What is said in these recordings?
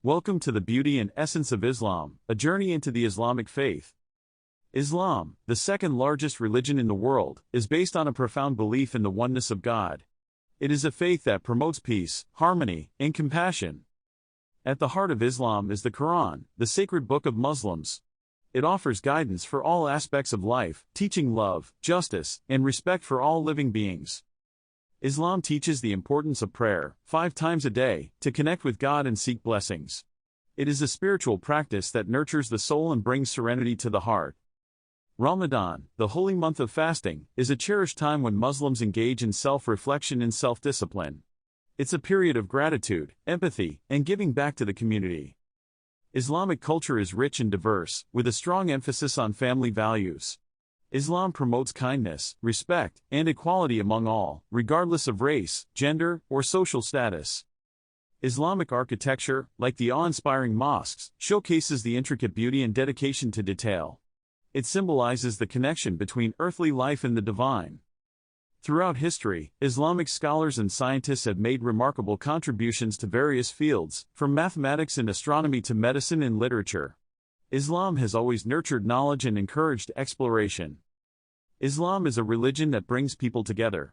Welcome to the beauty and essence of Islam, a journey into the Islamic faith. Islam, the second largest religion in the world, is based on a profound belief in the oneness of God. It is a faith that promotes peace, harmony, and compassion. At the heart of Islam is the Quran, the sacred book of Muslims. It offers guidance for all aspects of life, teaching love, justice, and respect for all living beings. Islam teaches the importance of prayer, 5 times a day, to connect with God and seek blessings. It is a spiritual practice that nurtures the soul and brings serenity to the heart. Ramadan, the holy month of fasting, is a cherished time when Muslims engage in self-reflection and self-discipline. It's a period of gratitude, empathy, and giving back to the community. Islamic culture is rich and diverse, with a strong emphasis on family values. Islam promotes kindness, respect, and equality among all, regardless of race, gender, or social status. Islamic architecture, like the awe-inspiring mosques, showcases the intricate beauty and dedication to detail. It symbolizes the connection between earthly life and the divine. Throughout history, Islamic scholars and scientists have made remarkable contributions to various fields, from mathematics and astronomy to medicine and literature. Islam has always nurtured knowledge and encouraged exploration. Islam is a religion that brings people together.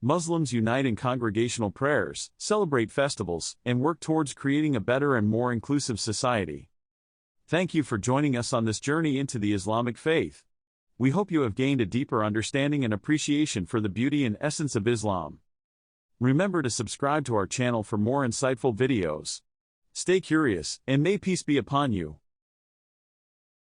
Muslims unite in congregational prayers, celebrate festivals, and work towards creating a better and more inclusive society. Thank you for joining us on this journey into the Islamic faith. We hope you have gained a deeper understanding and appreciation for the beauty and essence of Islam. Remember to subscribe to our channel for more insightful videos. Stay curious, and may peace be upon you.